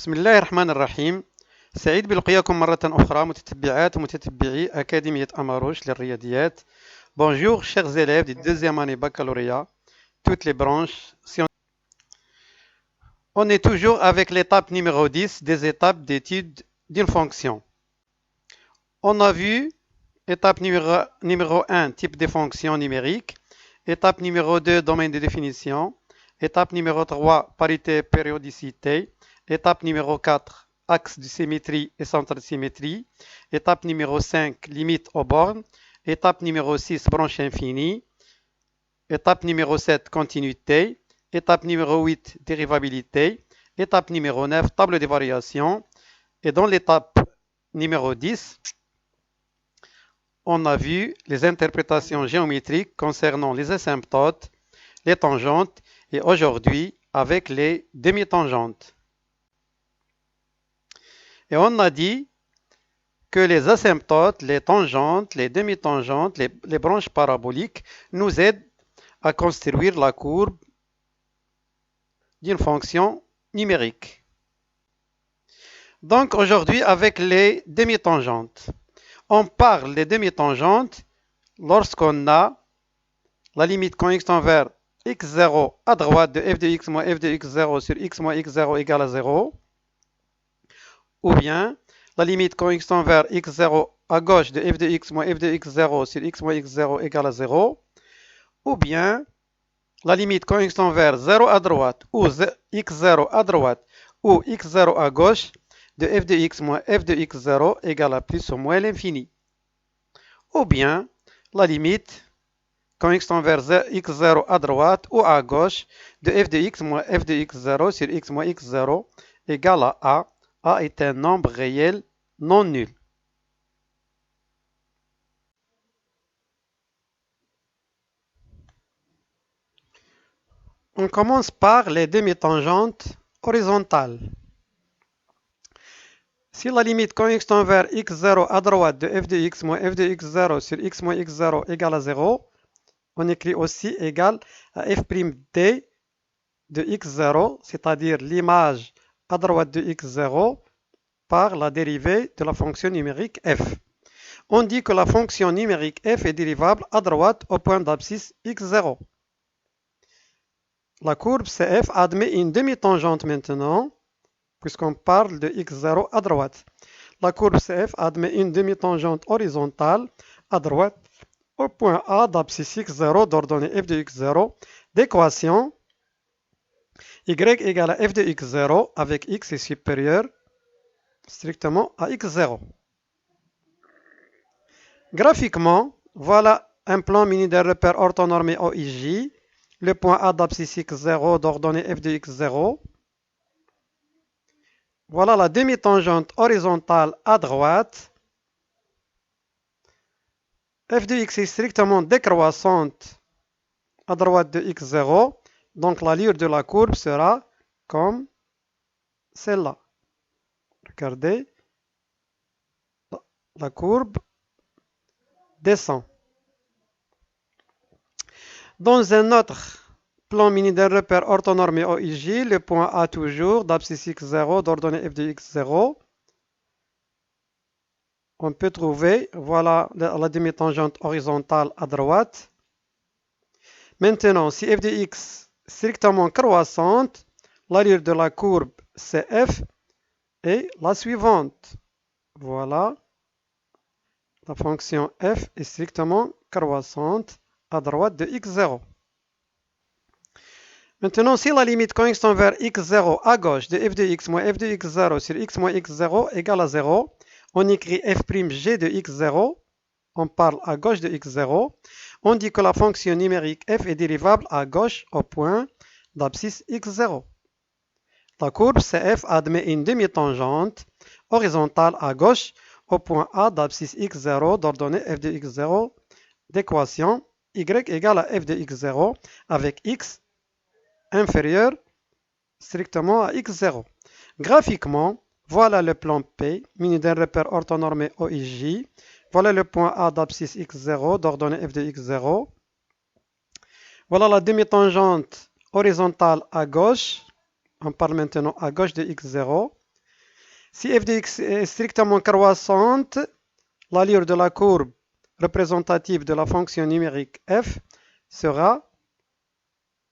بسم الله الرحمن الرحيم. سعيد بلقياكم مرة أخرى متتبعات ومتتبعي أكاديمية أماروش للرياضيات. Bonjour chers élèves du deuxième année baccalauréat, toutes les branches scientifiques. On est toujours avec l'étape numéro 10 des étapes d'étude d'une fonction. On a vu étape numéro 1, type de fonctions numériques, étape numéro 2, domaine de définition, étape numéro 3, parité périodicité, étape numéro 4, axe de symétrie et centre de symétrie, étape numéro 5, limite aux bornes, étape numéro 6, branche infinie, étape numéro 7, continuité, étape numéro 8, dérivabilité, étape numéro 9, table de variation, et dans l'étape numéro 10, on a vu les interprétations géométriques concernant les asymptotes, les tangentes, et aujourd'hui avec les demi-tangentes. Et on a dit que les asymptotes, les tangentes, les demi-tangentes, les branches paraboliques nous aident à construire la courbe d'une fonction numérique. Donc aujourd'hui avec les demi-tangentes. On parle des demi-tangentes lorsqu'on a la limite connexion vers x0 à droite de f de x moins f de x0 sur x moins x0 égale à 0, ou bien la limite connexion vers x0 à gauche de f de x moins f de x0 sur x moins x0 égale à 0, ou bien la limite connexion vers 0 à droite ou x0 à droite ou x0 à gauche de f de x moins f de x0 égale à plus ou moins l'infini. Ou bien la limite connexion vers x0 à droite ou à gauche de f de x moins f de x0 sur x moins x0 égale à A. A est un nombre réel non nul. On commence par les demi-tangentes horizontales. Si la limite connexion vers x0 à droite de f de x moins f de x0 sur x moins x0 égale à 0, on écrit aussi égal à f' d de x0, c'est-à-dire l'image à droite de x0 par la dérivée de la fonction numérique f. On dit que la fonction numérique f est dérivable à droite au point d'abscisse x0. La courbe CF admet une demi-tangente maintenant, puisqu'on parle de x0 à droite. La courbe CF admet une demi-tangente horizontale à droite au point A d'abscisse x0 d'ordonnée f de x0 d'équation y égale à f de x0 avec x est supérieur strictement à x0. Graphiquement, voilà un plan muni d'un repère orthonormé OIJ, le point A d'abscisse x0 d'ordonnée f de x0. Voilà la demi-tangente horizontale à droite. F de x est strictement décroissante à droite de x0, donc l'allure de la courbe sera comme celle-là. Regardez, la courbe descend. Dans un autre plan muni d'un repère orthonormé OIJ, le point A toujours d'abscisse x0 d'ordonnée f de x0. On peut trouver, voilà la demi-tangente horizontale à droite. Maintenant, si f de x est strictement croissante, l'allure de la courbe CF est la suivante. Voilà, la fonction f est strictement croissante à droite de x0. Maintenant, si la limite connexion vers x0 à gauche de f de x moins f de x0 sur x moins x0 égale à 0, on écrit f'g de x0, on parle à gauche de x0, on dit que la fonction numérique f est dérivable à gauche au point d'abscisse x0. La courbe CF admet une demi-tangente horizontale à gauche au point A d'abscisse x0 d'ordonnée f de x0 d'équation y égale à f de x0 avec x inférieur strictement à x0. Graphiquement, voilà le plan P, muni d'un repère orthonormé OIJ. Voilà le point A d'abscisse x0 d'ordonnée f de x0. Voilà la demi-tangente horizontale à gauche. On parle maintenant à gauche de x0. Si f de x est strictement croissante, l'allure de la courbe représentative de la fonction numérique f sera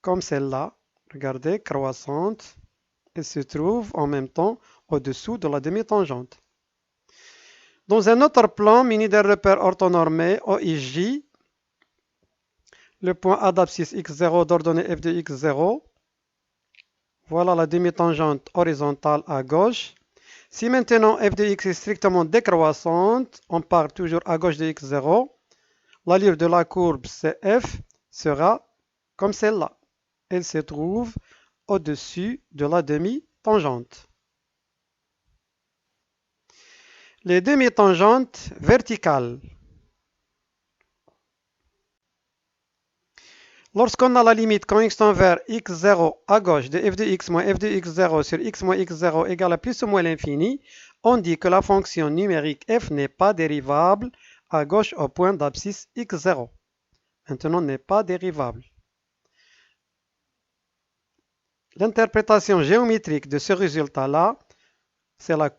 comme celle-là. Regardez, croissante. Elle se trouve en même temps au-dessous de la demi-tangente. Dans un autre plan muni d'un repère orthonormé OIJ, le point A d'abscisse x0 d'ordonnée f de x0, voilà la demi-tangente horizontale à gauche. Si maintenant f de x est strictement décroissante, on part toujours à gauche de x0, l'allure de la courbe CF sera comme celle-là. Elle se trouve au-dessus de la demi-tangente. Les demi-tangentes verticales. Lorsqu'on a la limite conextant vers x0 à gauche de f de x moins f de x0 sur x moins x0 égale à plus ou moins l'infini, on dit que la fonction numérique f n'est pas dérivable à gauche au point d'abscisse x0. Maintenant, n'est pas dérivable. L'interprétation géométrique de ce résultat-là, c'est la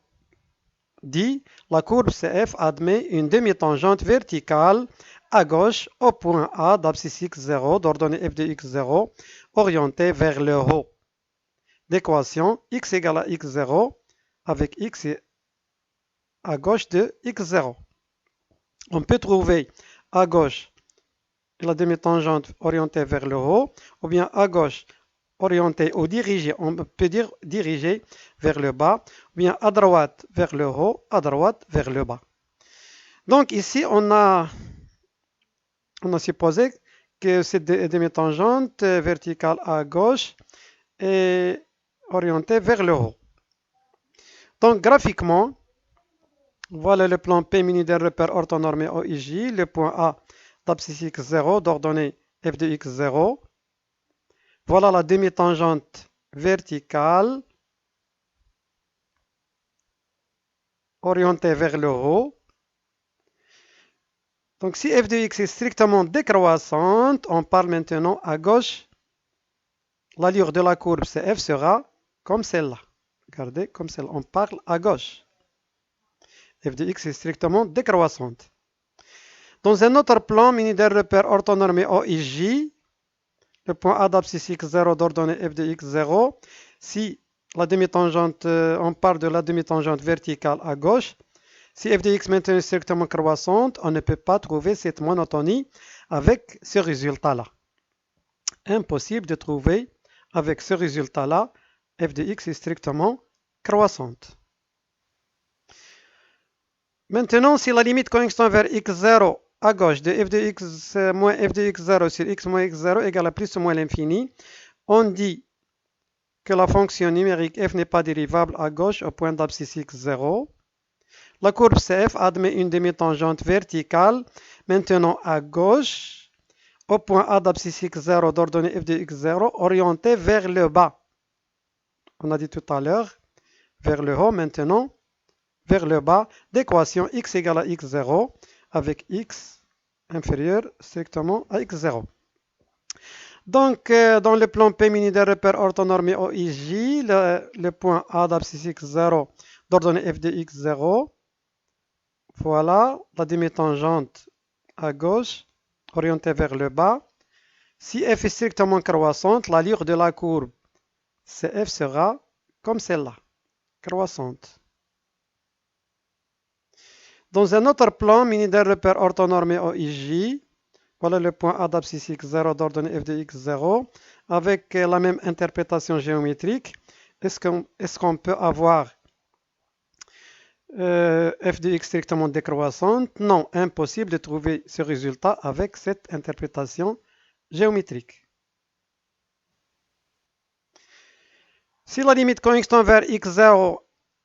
courbe CF admet une demi-tangente verticale à gauche au point A d'abscisse x0 d'ordonnée f de x0 orientée vers le haut. D'équation x égale à x0 avec x à gauche de x0. On peut trouver à gauche la demi-tangente orientée vers le haut, ou bien à gauche orientée ou dirigée, on peut dire dirigée vers le bas, ou bien à droite vers le haut, à droite vers le bas. Donc ici, on a supposé que cette demi-tangente verticale à gauche est orientée vers le haut. Donc graphiquement, voilà le plan P muni d'un repère orthonormé OIJ, le point A d'abscisse x0 d'ordonnée f de x0. Voilà la demi-tangente verticale orientée vers le haut. Donc si f de x est strictement décroissante, on parle maintenant à gauche. L'allure de la courbe CF sera comme celle-là. Regardez, comme celle-là. On parle à gauche. F de x est strictement décroissante. Dans un autre plan muni d'un repère orthonormé OIJ, le point A d'abscisse x0 d'ordonnée f de x0, si la demi-tangente, on parle de la demi-tangente verticale à gauche, si f de x maintenant est strictement croissante, on ne peut pas trouver cette monotonie avec ce résultat-là. Impossible de trouver avec ce résultat-là, f de x est strictement croissante. Maintenant, si la limite connexion vers x0 à gauche de f de x moins f de x0 sur x moins x0 égale à plus ou moins l'infini, on dit que la fonction numérique f n'est pas dérivable à gauche au point d'abscisse x0. La courbe CF admet une demi-tangente verticale maintenant à gauche au point A d'abscisse x0 d'ordonnée f de x0 orientée vers le bas. On a dit tout à l'heure vers le haut, maintenant vers le bas d'équation x égale à x0 avec x inférieur strictement à x0. Donc, dans le plan P muni d'un repère orthonormé OIJ, le point A d'abscisse x0 d'ordonnée f de x0, voilà la demi-tangente à gauche orientée vers le bas. Si f est strictement croissante, l'allure de la courbe CF sera comme celle-là, croissante. Dans un autre plan muni d'un repère orthonormé OIJ, voilà le point A d'abscisse x0 d'ordonnée f de x0 avec la même interprétation géométrique. Est-ce qu'on peut avoir f de x strictement décroissante? Non, impossible de trouver ce résultat avec cette interprétation géométrique. Si la limite connexion vers x0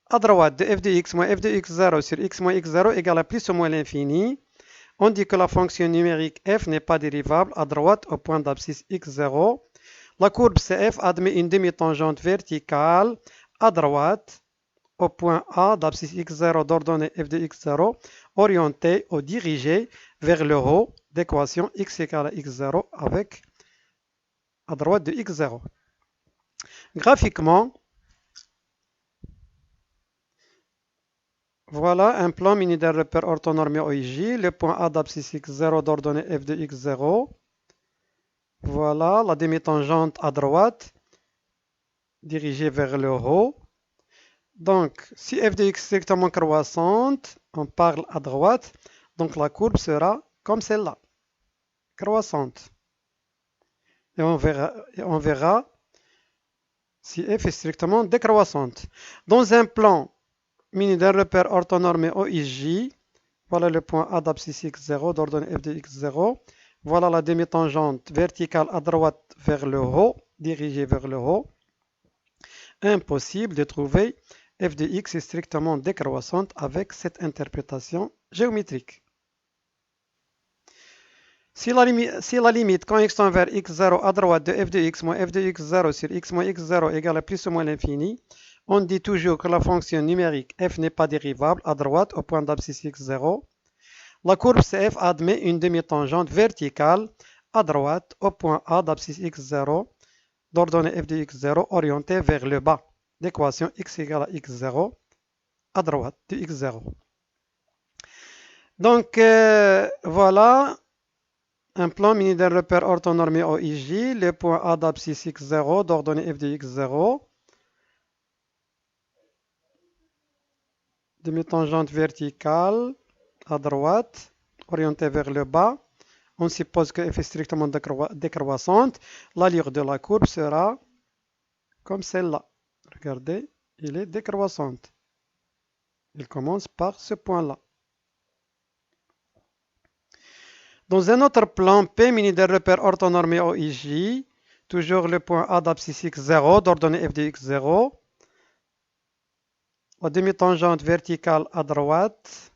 à droite de f de x moins f de x0 sur x moins x0 égale à plus ou moins l'infini, on dit que la fonction numérique f n'est pas dérivable à droite au point d'abscisse x0. La courbe CF admet une demi-tangente verticale à droite au point A d'abscisse x0 d'ordonnée f de x0 orientée ou dirigée vers le haut d'équation x égale à x0 avec à droite de x0. Graphiquement, Voilà un plan muni d'un repère orthonormé OIJ. Le point A d'abscisse x0 d'ordonnée f de x0. Voilà la demi-tangente à droite, dirigée vers le haut. Donc, si f de x est strictement croissante, on parle à droite, donc la courbe sera comme celle-là, croissante. Et on verra si f est strictement décroissante. Dans un plan muni d'un repère orthonormé OIJ, voilà le point A d'abscisse x0 d'ordonnée f de x0. Voilà la demi-tangente verticale à droite vers le haut, dirigée vers le haut. Impossible de trouver f de x est strictement décroissante avec cette interprétation géométrique. Si la limite quand x tend vers x0 à droite de f de x moins f de x0 sur x moins x0 égale à plus ou moins l'infini, on dit toujours que la fonction numérique f n'est pas dérivable à droite au point d'abscisse x0. La courbe CF admet une demi-tangente verticale à droite au point A d'abscisse x0 d'ordonnée f de x0 orientée vers le bas d'équation x égale à x0 à droite de x0. Donc voilà un plan muni d'un repère orthonormé OIJ, le point A d'abscisse x0 d'ordonnée f de x0, demi-tangente verticale à droite, orientée vers le bas. On suppose que f est strictement décroissante. L'allure de la courbe sera comme celle-là. Regardez, elle est décroissante. Il commence par ce point-là. Dans un autre plan, P muni d'un repère orthonormé OIJ, toujours le point A d'abscisse x0 d'ordonnée f de x0, la demi-tangente verticale à droite,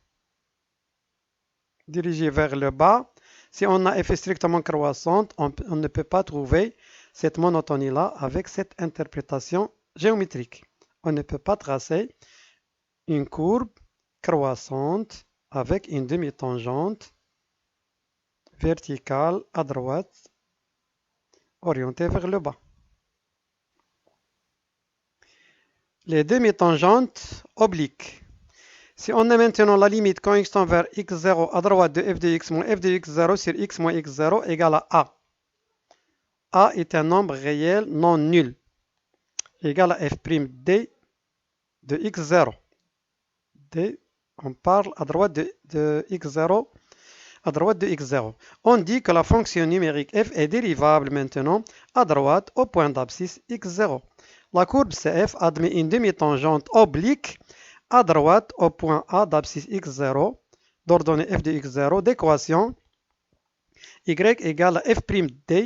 dirigée vers le bas. Si on a f strictement croissante, on ne peut pas trouver cette monotonie-là avec cette interprétation géométrique. On ne peut pas tracer une courbe croissante avec une demi-tangente verticale à droite orientée vers le bas. Les demi-tangentes obliques. Si on a maintenant la limite quand x tend vers x0 à droite de f de x moins f de x0 sur x moins x0 égale à a. A est un nombre réel non nul, égal à f'd de x0. D, on parle à droite de x0, à droite de x0. On dit que la fonction numérique f est dérivable maintenant à droite au point d'abscisse x0. La courbe CF admet une demi-tangente oblique à droite au point A d'abscisse x0 d'ordonnée f de x0 d'équation y égale à f'd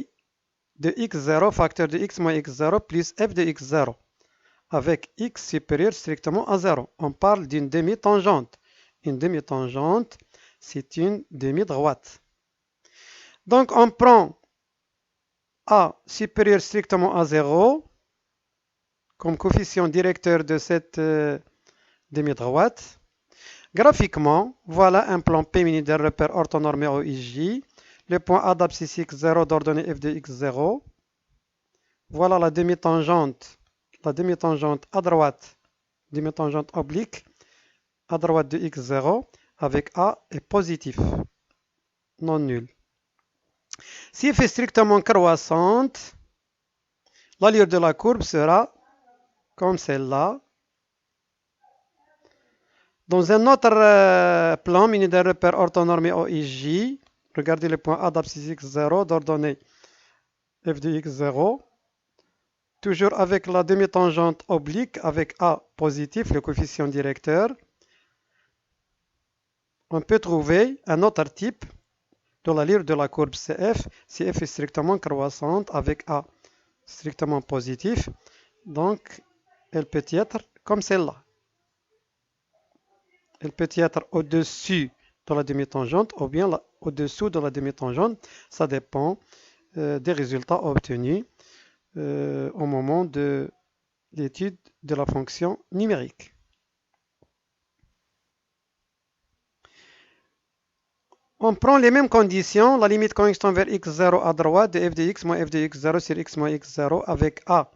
de x0 facteur de x moins x0 plus f de x0 avec x supérieur strictement à 0. On parle d'une demi-tangente. Une demi-tangente, c'est une demi-droite. Donc on prend a supérieur strictement à 0 comme coefficient directeur de cette demi-droite. Graphiquement, voilà un plan P muni d'un repère orthonormé OIJ. Le point A d'abscisse x0 d'ordonnée f de x0. Voilà la demi-tangente à droite, demi-tangente oblique à droite de x0 avec A est positif, non nul. Si f est strictement croissante, l'allure de la courbe sera comme celle-là. Dans un autre plan muni d'un repère orthonormé OIJ, regardez le point A d'abscisse x0 d'ordonnée f de x0. Toujours avec la demi-tangente oblique avec A positif, le coefficient directeur. On peut trouver un autre type de l'allure de la courbe CF si f est strictement croissante avec A strictement positif. Donc, elle peut être comme celle-là. Elle peut être au-dessus de la demi-tangente ou bien au-dessous de la demi-tangente. Ça dépend des résultats obtenus au moment de l'étude de la fonction numérique. On prend les mêmes conditions, la limite quand x tend vers x0 à droite de f de x moins f de x0 sur x moins x0 avec a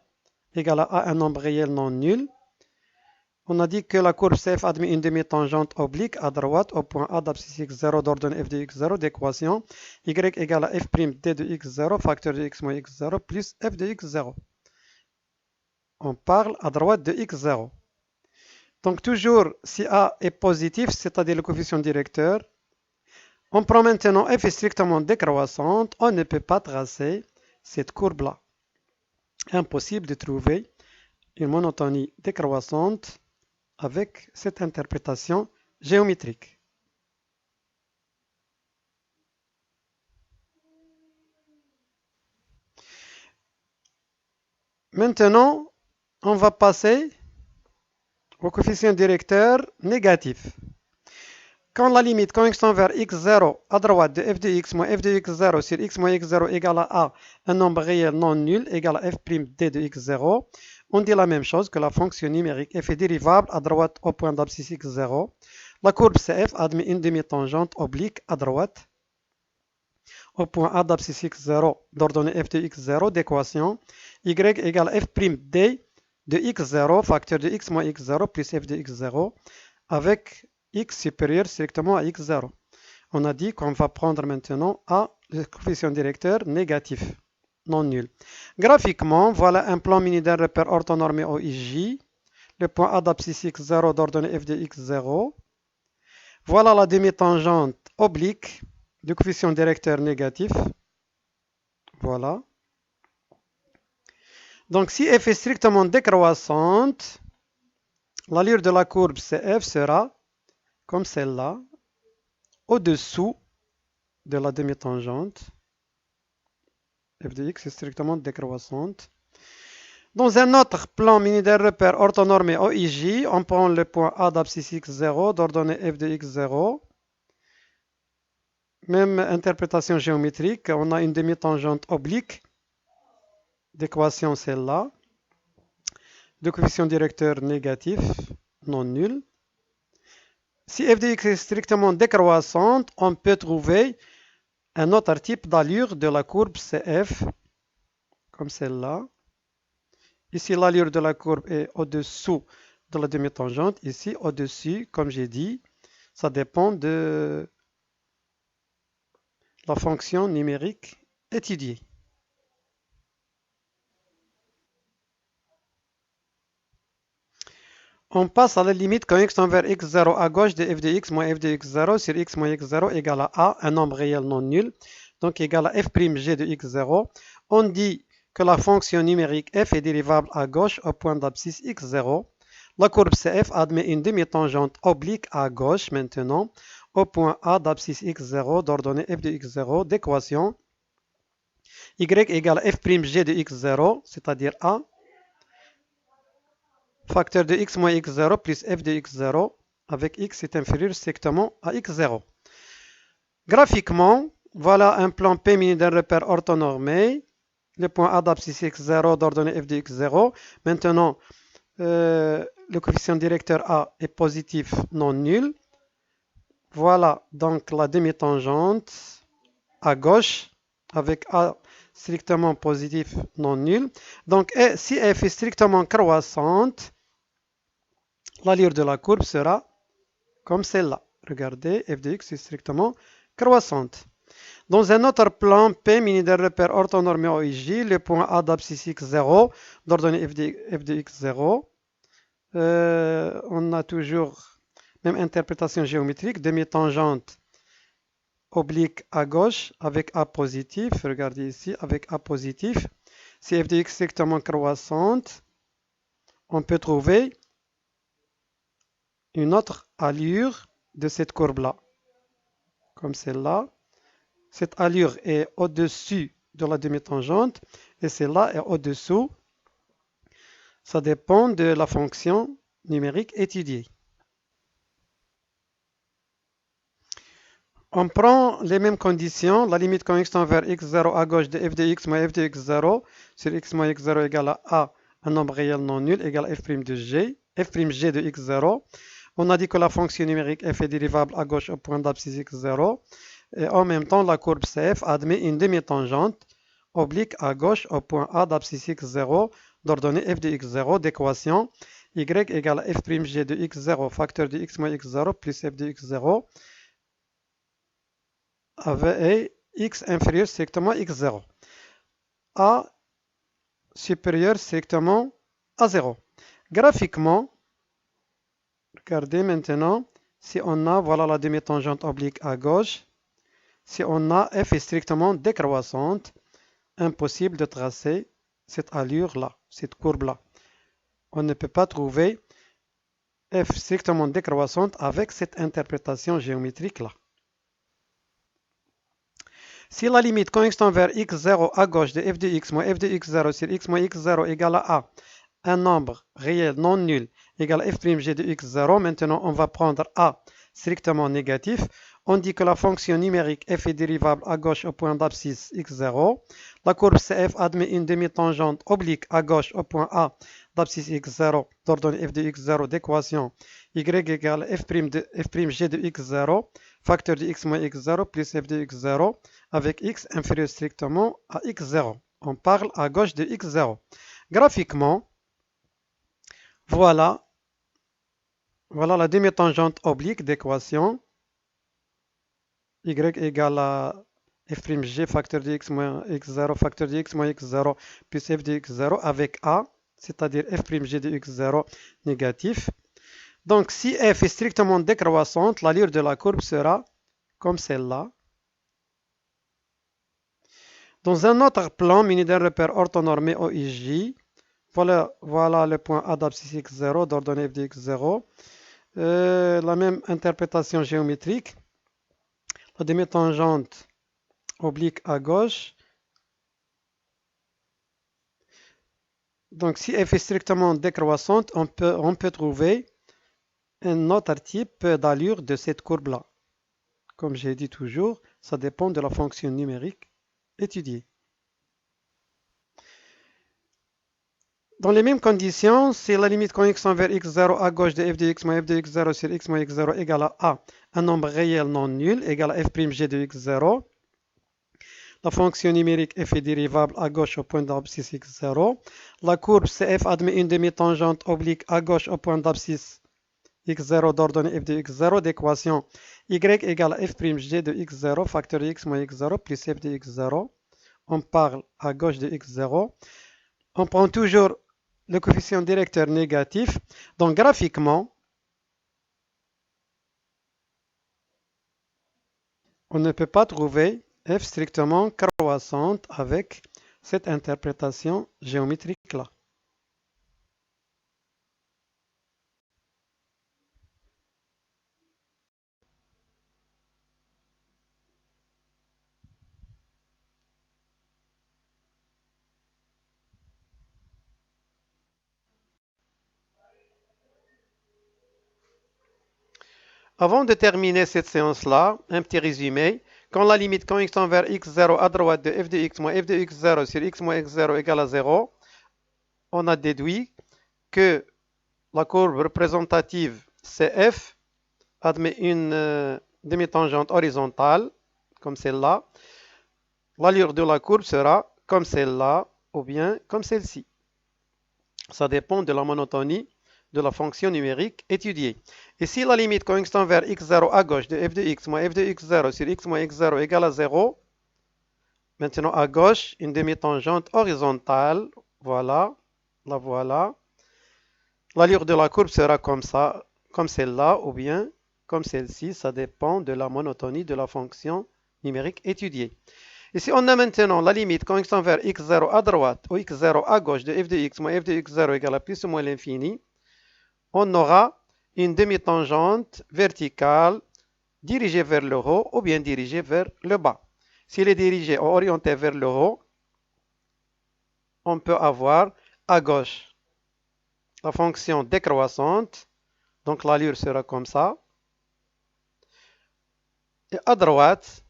égale à un nombre réel non nul. On a dit que la courbe CF admet une demi-tangente oblique à droite au point A d'abscisse x0 d'ordonnée f de x0 d'équation y égale à f' d de x0 facteur de x moins x0 plus f de x0. On parle à droite de x0. Donc toujours, si A est positif, c'est-à-dire le coefficient directeur, on prend maintenant f est strictement décroissante, on ne peut pas tracer cette courbe-là. Impossible de trouver une monotonie décroissante avec cette interprétation géométrique. Maintenant, on va passer au coefficient directeur négatif. Quand la limite connexion vers x0 à droite de f de x moins f de x0 sur x moins x0 égale à a, un nombre réel non nul égale à f' d de x0, on dit la même chose que la fonction numérique f est dérivable à droite au point d'abscisse x0. La courbe CF admet une demi-tangente oblique à droite au point A d'abscisse x0 d'ordonnée f de x0 d'équation y égale f' d de x0 facteur de x moins x0 plus f de x0 avec x supérieur strictement à x0. On a dit qu'on va prendre maintenant A, le coefficient directeur négatif, non nul. Graphiquement, voilà un plan mini d'un repère orthonormé OIJ. Le point A d'abscisse x0 d'ordonnée f de x0. Voilà la demi-tangente oblique du coefficient directeur négatif. Voilà. Donc si f est strictement décroissante, l'allure de la courbe CF sera comme celle-là, au-dessous de la demi-tangente. F de x est strictement décroissante. Dans un autre plan mini d'un repère orthonormé OIJ, on prend le point A d'abscisse x0 d'ordonnée f de x0. Même interprétation géométrique, on a une demi-tangente oblique d'équation celle-là, de coefficient directeur négatif, non nul. Si f de x est strictement décroissante, on peut trouver un autre type d'allure de la courbe CF, comme celle-là. Ici, l'allure de la courbe est au-dessous de la demi-tangente. Ici, au-dessus, comme j'ai dit, ça dépend de la fonction numérique étudiée. On passe à la limite quand x tend vers x0 à gauche de f de x moins f de x0 sur x moins x0 égale à a, un nombre réel non nul, donc égal à f' g de x0. On dit que la fonction numérique f est dérivable à gauche au point d'abscisse x0. La courbe CF admet une demi-tangente oblique à gauche maintenant au point A d'abscisse x0 d'ordonnée f de x0 d'équation y égale à f' g de x0, c'est-à-dire a, facteur de x moins x0 plus f de x0 avec x est inférieur strictement à x0. Graphiquement, voilà un plan P mini d'un repère orthonormé. Le point A d'abscisse x0 d'ordonnée f de x0. Maintenant, le coefficient directeur A est positif non nul. Voilà donc la demi-tangente à gauche avec A strictement positif non nul. Donc si f est strictement croissante, l'allure de la courbe sera comme celle-là. Regardez, f de x est strictement croissante. Dans un autre plan P mini d'un repère orthonormé OIJ, le point A d'abscisse x0 d'ordonnée f de x0. On a toujours même interprétation géométrique, demi-tangente oblique à gauche avec A positif. Regardez ici, avec A positif. Si f de x est strictement croissante, on peut trouver une autre allure de cette courbe-là, comme celle-là. Cette allure est au-dessus de la demi-tangente et celle-là est au-dessous. Ça dépend de la fonction numérique étudiée. On prend les mêmes conditions, la limite quand x tend vers x0 à gauche de f de x moins f de x0 sur x moins x0 égale à a, un nombre réel non nul, égale à f' de g, f' g de x0. On a dit que la fonction numérique f est dérivable à gauche au point d'abscisse x0. Et en même temps, la courbe CF admet une demi-tangente oblique à gauche au point A d'abscisse x0 d'ordonnée f de x0 d'équation y égale f' g de x0 facteur de x moins x0 plus f de x0 avec x inférieur strictement x0. A supérieur strictement à 0. Graphiquement, regardez maintenant, si on a, voilà la demi-tangente oblique à gauche, si on a f est strictement décroissante, impossible de tracer cette allure-là, cette courbe-là. On ne peut pas trouver f strictement décroissante avec cette interprétation géométrique-là. Si la limite constant vers x0 à gauche de f de x moins f de x0 sur x moins x0 égale à a, un nombre réel non nul égale f'g de x0, maintenant on va prendre a strictement négatif. On dit que la fonction numérique f est dérivable à gauche au point d'abscisse x0. La courbe CF admet une demi-tangente oblique à gauche au point A d'abscisse x0 d'ordonnée f de x0 d'équation y égale f'g de x0 facteur de x moins x0 plus f de x0 avec x inférieur strictement à x0. On parle à gauche de x0. Graphiquement, voilà la demi-tangente oblique d'équation y égale à f'g facteur de x moins x0 facteur de x moins x0 plus f de x0 avec a, c'est-à-dire f'g de x0 négatif. Donc si f est strictement décroissante, l'allure de la courbe sera comme celle-là. Dans un autre plan muni d'un repère orthonormé OIJ, voilà le point A d'abscisse x0 d'ordonnée f de x0. La même interprétation géométrique. La demi-tangente oblique à gauche. Donc si f est strictement décroissante, on peut trouver un autre type d'allure de cette courbe-là. Comme j'ai dit toujours, ça dépend de la fonction numérique étudiée. Dans les mêmes conditions, si la limite connexion vers x0 à gauche de f de x moins f de x0 sur x moins x0 égale à a, un nombre réel non nul égale à f'g de x0, la fonction numérique f est dérivable à gauche au point d'abscisse x0, la courbe CF admet une demi-tangente oblique à gauche au point d'abscisse x0 d'ordonnée f de x0 d'équation y égale à f'g de x0 facteur de x moins x0 plus f de x0. On parle à gauche de x0. On prend toujours le coefficient directeur négatif. Donc graphiquement, on ne peut pas trouver f strictement croissante avec cette interprétation géométrique-là. Avant de terminer cette séance-là, un petit résumé. Quand la limite connexion vers x0 à droite de f de x moins f de x0 sur x moins x0 égale à 0, on a déduit que la courbe représentative CF admet une demi-tangente horizontale, comme celle-là. L'allure de la courbe sera comme celle-là ou bien comme celle-ci. Ça dépend de la monotonie de la fonction numérique étudiée. Et si la limite connexion vers x0 à gauche de f de x moins f de x0 sur x moins x0 égale à 0, maintenant à gauche, une demi-tangente horizontale, voilà, la voilà. L'allure de la courbe sera comme ça, comme celle-là ou bien comme celle-ci, ça dépend de la monotonie de la fonction numérique étudiée. Et si on a maintenant la limite connexion vers x0 à droite ou x0 à gauche de f de x moins f de x0 égale à plus ou moins l'infini, on aura une demi-tangente verticale dirigée vers le haut ou bien dirigée vers le bas. Si elle est dirigée ou orientée vers le haut, on peut avoir à gauche la fonction décroissante, donc l'allure sera comme ça. Et à droite,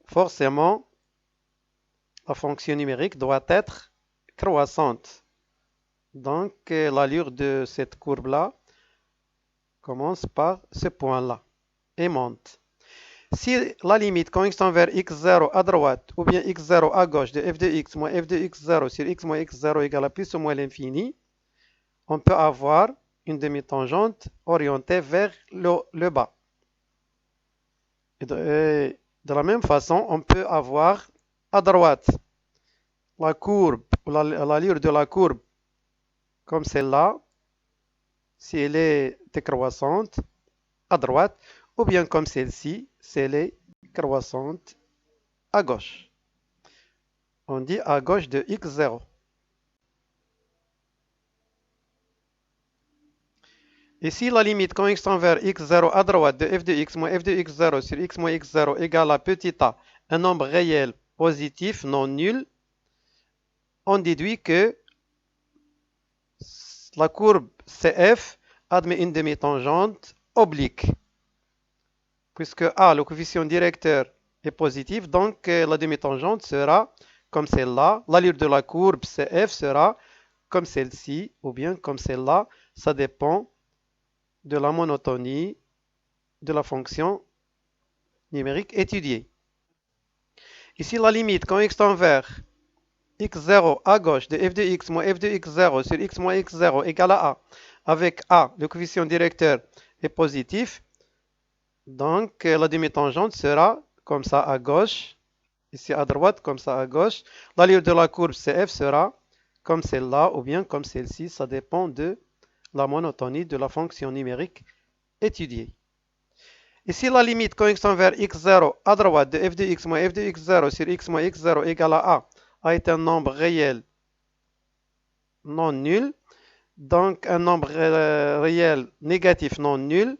forcément, la fonction numérique doit être croissante. Donc l'allure de cette courbe-là commence par ce point-là et monte. Si la limite connexion vers x0 à droite ou bien x0 à gauche de f de x moins f de x0 sur x moins x0 égale à plus ou moins l'infini, on peut avoir une demi-tangente orientée vers le bas. Et de la même façon, on peut avoir à droite la courbe, l'allure de la courbe comme celle-là, si elle est décroissante à droite, ou bien comme celle-ci, si elle est croissante à gauche. On dit à gauche de x0. Ici, la limite quand x tend vers x0 à droite de f de x moins f de x0 sur x moins x0 égale à petit a, un nombre réel positif non nul, on déduit que la courbe CF admet une demi-tangente oblique. Puisque A, le coefficient directeur est positif, donc la demi-tangente sera comme celle-là. L'allure de la courbe CF sera comme celle-ci ou bien comme celle-là. Ça dépend de la monotonie de la fonction numérique étudiée. Ici, la limite quand x tend vers x0 à gauche de f de x moins f de x0 sur x moins x0 égale à A, avec A, le coefficient directeur est positif, donc la demi-tangente sera comme ça à gauche, ici à droite, comme ça à gauche. L'allure de la courbe CF sera comme celle-là ou bien comme celle-ci, ça dépend de la monotonie de la fonction numérique étudiée. Ici, la limite quand x tend vers x0 à droite de f de x moins f de x0 sur x moins x0 égale à A est un nombre réel non nul, donc un nombre réel négatif non nul.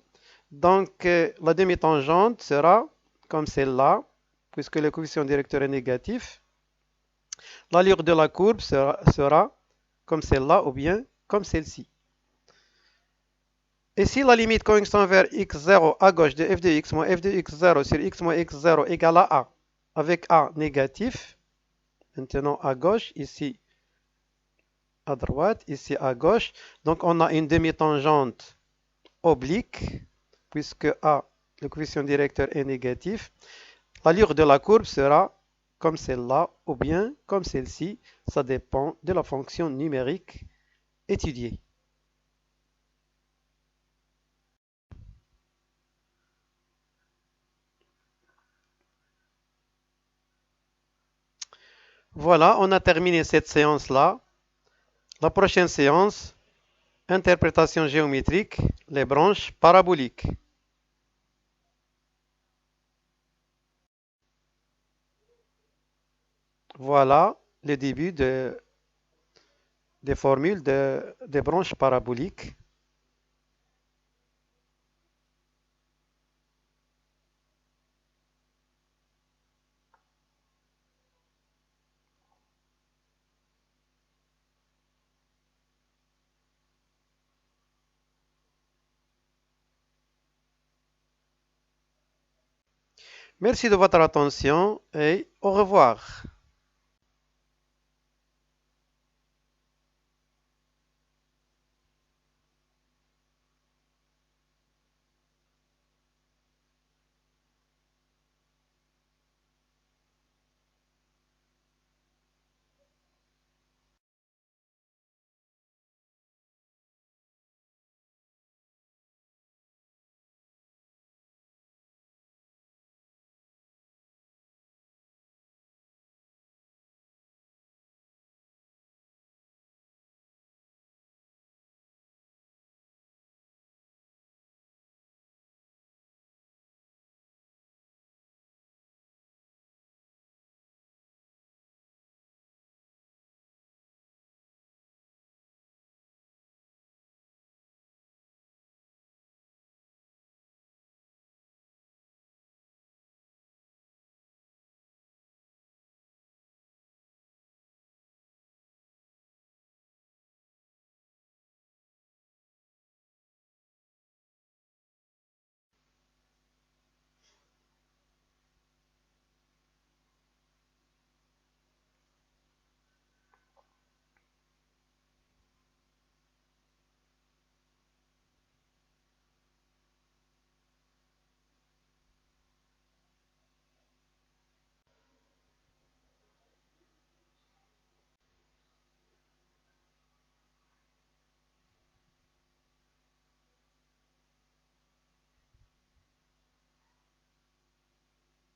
Donc la demi-tangente sera comme celle-là, puisque le coefficient directeur est négatif. L'allure de la courbe sera comme celle-là ou bien comme celle-ci. Et si la limite quand x tend vers x0 à gauche de f de x moins f de x0 sur x moins x0 égale à A, avec A négatif, maintenant à gauche, ici à droite, ici à gauche, donc on a une demi-tangente oblique, puisque A, le coefficient directeur est négatif. L'allure de la courbe sera comme celle-là ou bien comme celle-ci, ça dépend de la fonction numérique étudiée. Voilà, on a terminé cette séance-là. La prochaine séance, interprétation géométrique, les branches paraboliques. Voilà le début des formules des branches paraboliques. Merci de votre attention et au revoir.